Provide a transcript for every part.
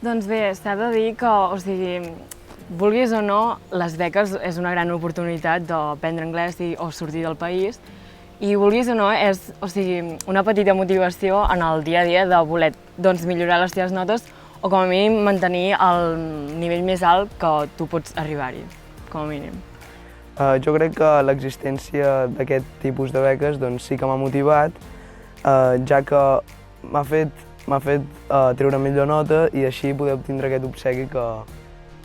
Doncs bé, s'ha de dir que, vulguis o no, les beques és una gran oportunitat d'aprendre anglès o sortir del país, i vulguis o no, és una petita motivació en el dia a dia de voler millorar les teves notes o com a mínim mantenir el nivell més alt que tu pots arribar-hi, com a mínim. Jo crec que l'existència d'aquest tipus de beques sí que m'ha motivat, ja que m'ha fet treure millor nota i així poder obtindre aquest obsequi que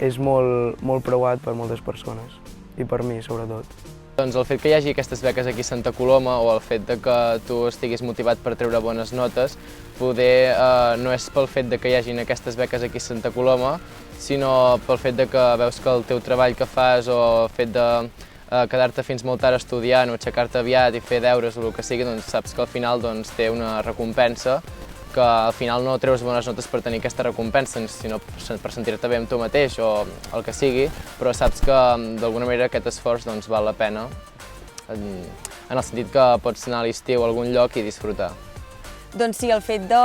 és molt preuat per moltes persones, i per mi sobretot. Doncs el fet que hi hagi aquestes beques aquí a Santa Coloma o el fet que tu estiguis motivat per treure bones notes, poder no és pel fet que hi hagin aquestes beques aquí a Santa Coloma, sinó pel fet que veus que el teu treball que fas o el fet de quedar-te fins molt tard estudiant o aixecar-te aviat i fer deures o el que sigui, doncs saps que al final té una recompensa, que al final no treus bones notes per tenir aquesta recompensa, sinó per sentir-te bé amb tu mateix o el que sigui, però saps que d'alguna manera aquest esforç val la pena, en el sentit que pots anar a l'estiu a algun lloc i disfrutar. Doncs sí, el fet de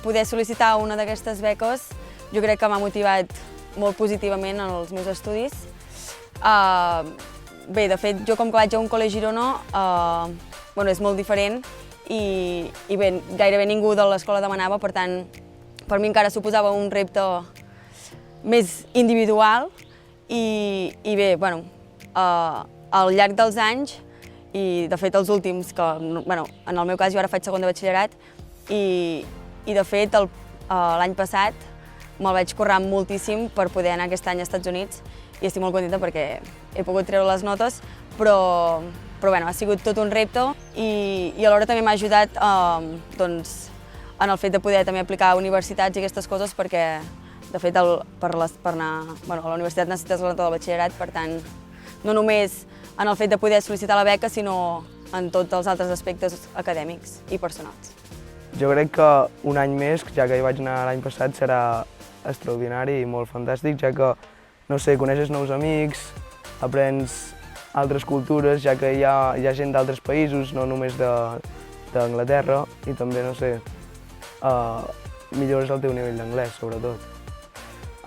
poder sol·licitar una d'aquestes beques jo crec que m'ha motivat molt positivament en els meus estudis. Bé, de fet, jo com que vaig a un col·legi Girona, és molt diferent i bé, gairebé ningú de l'escola demanava, per tant, per mi encara suposava un repte més individual i bé, al llarg dels anys, i de fet els últims, que en el meu cas jo ara faig segon de batxillerat, i de fet l'any passat me'l vaig currar moltíssim per poder anar aquest any als Estats Units i estic molt contenta perquè he pogut treure les notes, però ha sigut tot un repte i alhora també m'ha ajudat en el fet de poder també aplicar a universitats i aquestes coses perquè, de fet, per anar a la universitat necessites la nota del batxillerat, per tant, no només en el fet de poder sol·licitar la beca, sinó en tots els altres aspectes acadèmics i personals. Jo crec que un any més, ja que hi vaig anar l'any passat, serà extraordinari i molt fantàstic, ja que, no sé, coneixes nous amics, aprens altres cultures, ja que hi ha gent d'altres països, no només d'Anglaterra, i també, no sé, millores el teu nivell d'anglès, sobretot.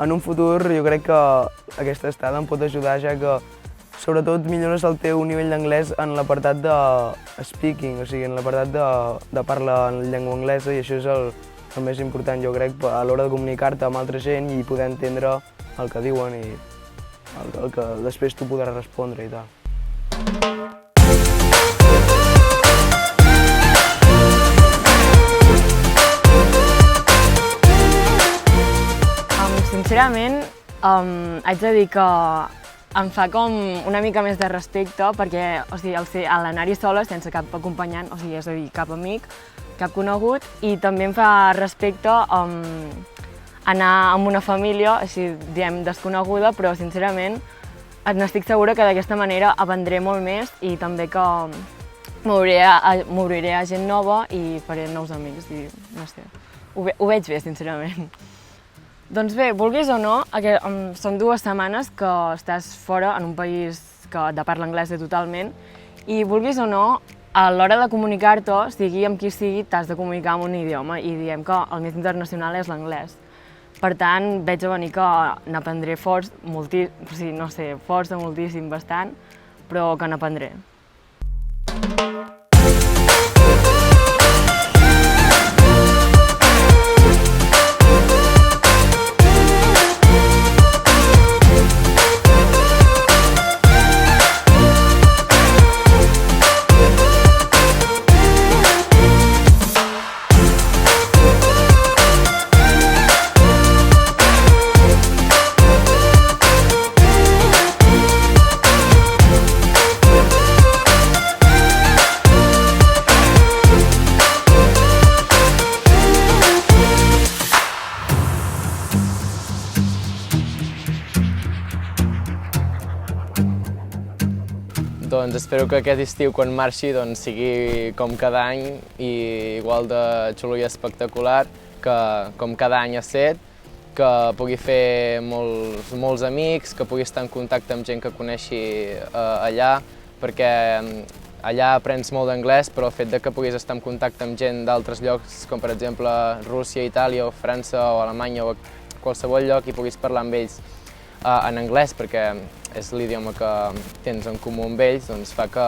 En un futur jo crec que aquesta estada em pot ajudar, ja que sobretot millores el teu nivell d'anglès en l'apartat de speaking, o sigui, en l'apartat de parlar en llengua anglesa, i això és el més important, jo crec, a l'hora de comunicar-te amb altra gent i poder entendre el que diuen i el que després tu podràs respondre i tal. Sincerament, haig de dir que em fa com una mica més de respecte perquè a l'anar-hi sola, sense cap acompanyant, és a dir, cap amic, cap conegut, i també em fa respecte anar amb una família, així diem, desconeguda, però sincerament n'estic segura que d'aquesta manera aprendré molt més i també que m'obriré a gent nova i faré nous amics i no sé, ho veig bé, sincerament. Doncs bé, vulguis o no, són 2 setmanes que estàs fora en un país de parla anglesa totalment i vulguis o no, a l'hora de comunicar-te, sigui amb qui sigui, t'has de comunicar en un idioma i diem que el més internacional és l'anglès. Per tant, veig a venir que n'aprendré força, moltíssim, bastant, però que n'aprendré. Doncs espero que aquest estiu, quan marxi, sigui com cada any i igual de xulo i espectacular que com cada any ha set, que pugui fer molts amics, que pugui estar en contacte amb gent que coneixi allà, perquè allà aprens molt d'anglès, però el fet que puguis estar en contacte amb gent d'altres llocs, com per exemple Rússia, Itàlia, o França, o Alemanya, o qualsevol lloc i puguis parlar amb ells en anglès, perquè és l'idioma que tens en comú amb ells, doncs fa que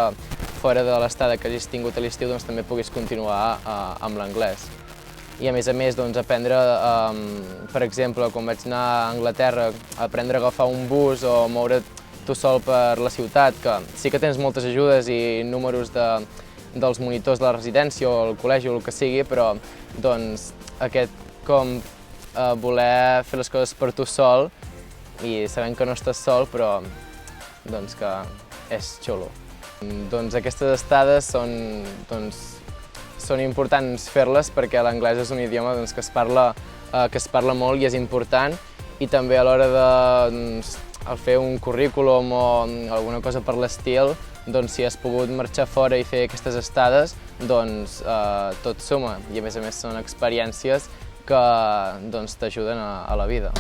fora de l'estada que hagis tingut a l'estiu doncs també puguis continuar amb l'anglès. I a més, doncs, aprendre, per exemple, quan vaig anar a Anglaterra, aprendre a agafar un bus o moure't tu sol per la ciutat, que sí que tens moltes ajudes i números dels monitors de la residència o el col·legi o el que sigui, però doncs, aquest com voler fer les coses per tu sol i sabent que no estàs sol, però doncs, que és xulo. Doncs aquestes estades són importants fer-les perquè l'anglès és un idioma doncs, que es parla molt i és important, i també a l'hora de fer un currículum o alguna cosa per l'estil, doncs si has pogut marxar fora i fer aquestes estades, doncs tot suma, i a més són experiències que doncs, t'ajuden a la vida.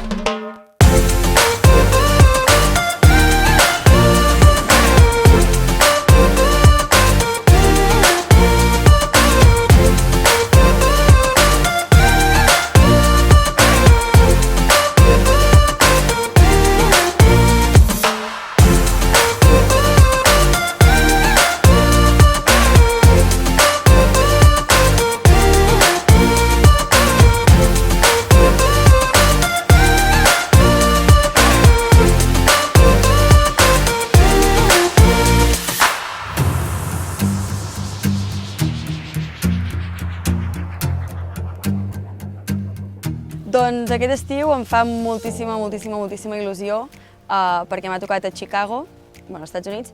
Doncs aquest estiu em fa moltíssima il·lusió perquè m'ha tocat a Chicago, als Estats Units,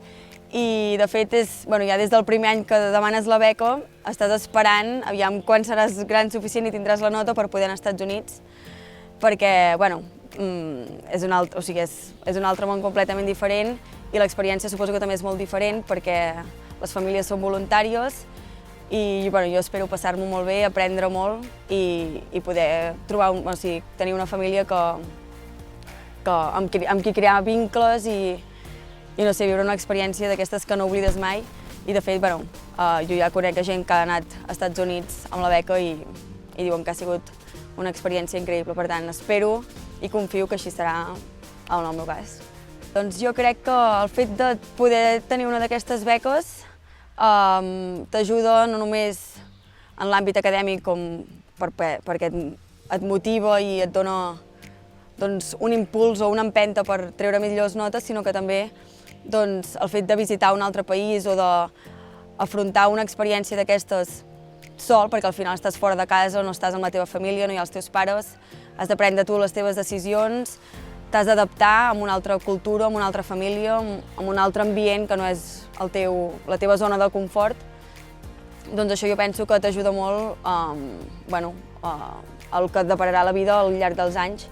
i de fet ja des del primer any que demanes la beca estàs esperant aviam quan seràs gran suficient i tindràs la nota per poder anar als Estats Units, perquè és un altre món completament diferent i l'experiència suposo que també és molt diferent perquè les famílies són voluntàries i jo espero passar-m'ho molt bé, aprendre molt i poder tenir una família amb qui crear vincles i viure una experiència d'aquestes que no oblides mai. I de fet, jo ja conec gent que ha anat als Estats Units amb la beca i diuen que ha sigut una experiència increïble. Per tant, espero i confio que així serà en el meu cas. Doncs jo crec que el fet de poder tenir una d'aquestes beques t'ajuda no només en l'àmbit acadèmic perquè et motiva i et dona un impuls o una empenta per treure millors notes, sinó que també el fet de visitar un altre país o d'afrontar una experiència d'aquestes sol, perquè al final estàs fora de casa, no estàs amb la teva família, no hi ha els teus pares, has de prendre tu les teves decisions, t'has d'adaptar a una altra cultura, a una altra família, a un altre ambient que no és la teva zona de confort. Doncs això jo penso que t'ajuda molt el que et depararà la vida al llarg dels anys.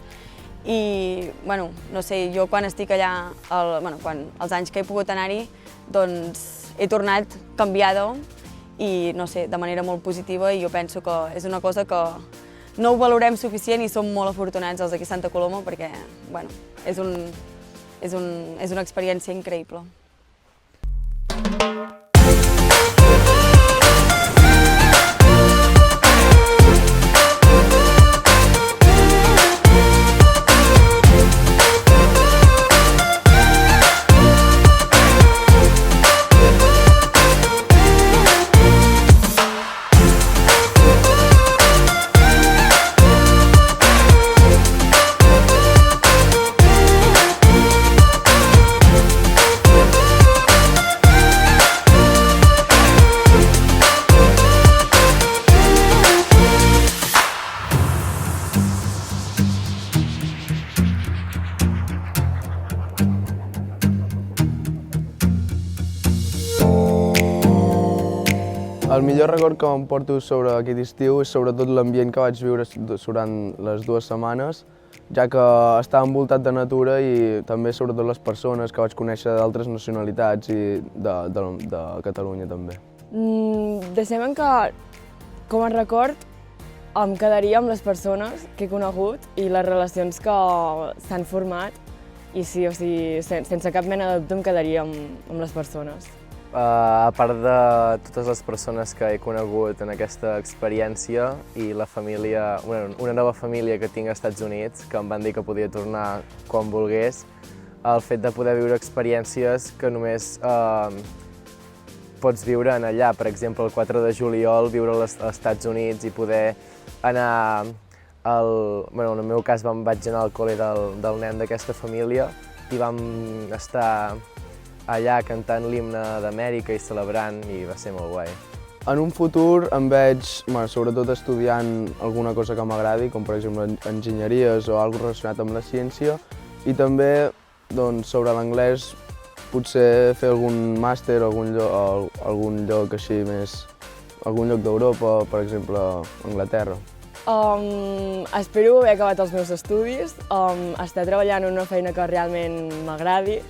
I, no sé, jo quan estic allà, els anys que he pogut anar-hi, doncs he tornat canviada i, no sé, de manera molt positiva, i jo penso que és una cosa que no ho valorem suficient i som molt afortunats els d'aquí a Santa Coloma perquè, és una experiència increïble. El millor record que m'emporto sobre aquest estiu és sobretot l'ambient que vaig viure durant les 2 setmanes, ja que estava envoltat de natura i també sobretot les persones que vaig conèixer d'altres nacionalitats i de Catalunya també. Deixem que, com a record, em quedaria amb les persones que he conegut i les relacions que s'han format i sí, sense cap mena de dubte em quedaria amb les persones. A part de totes les persones que he conegut en aquesta experiència i la família, una nova família que tinc als Estats Units, que em van dir que podia tornar quan volgués, el fet de poder viure experiències que només pots viure en allà. Per exemple, el 4 de juliol, viure als Estats Units i poder anar en el meu cas vaig anar al col·le del nen d'aquesta família i vam estar allà cantant l'himne d'Amèrica i celebrant, i va ser molt guai. En un futur em veig, sobretot, estudiant alguna cosa que m'agradi, com per exemple enginyeries o alguna cosa relacionat amb la ciència, i també sobre l'anglès potser fer algun màster o algun lloc així més, algun lloc d'Europa, per exemple Anglaterra. Espero haver acabat els meus estudis, estar treballant en una feina que realment m'agradi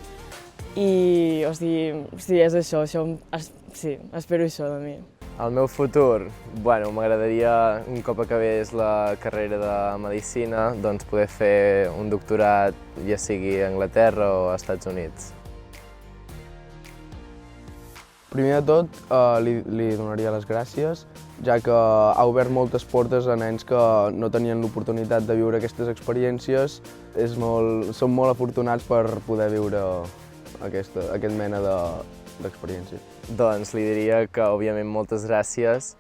i, o sigui, sí, és això, sí, espero això de mi. El meu futur, m'agradaria, un cop acabés la carrera de Medicina, doncs poder fer un doctorat, ja sigui a Anglaterra o als Estats Units. Primer de tot, li donaria les gràcies, ja que ha obert moltes portes a nens que no tenien l'oportunitat de viure aquestes experiències. Som molt afortunats per poder viure aquest mena d'experiències. Doncs li diria que, òbviament, moltes gràcies,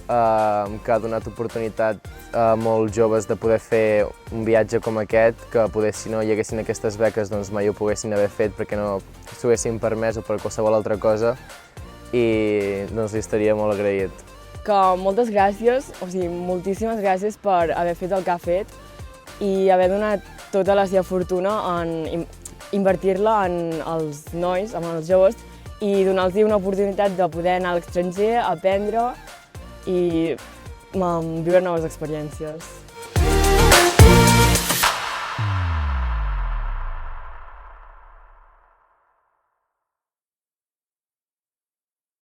que ha donat oportunitat a molts joves de poder fer un viatge com aquest, que poder, si no hi haguessin aquestes beques, doncs mai ho poguessin haver fet perquè no s'ho haguessin permès o per qualsevol altra cosa, i doncs li estaria molt agraït. Que moltes gràcies, o sigui, moltíssimes gràcies per haver fet el que ha fet i haver donat tota la seva fortuna en invertir-la en els nois, en els joves, i donar-los una oportunitat de poder anar a l'estranger, aprendre i viure noves experiències.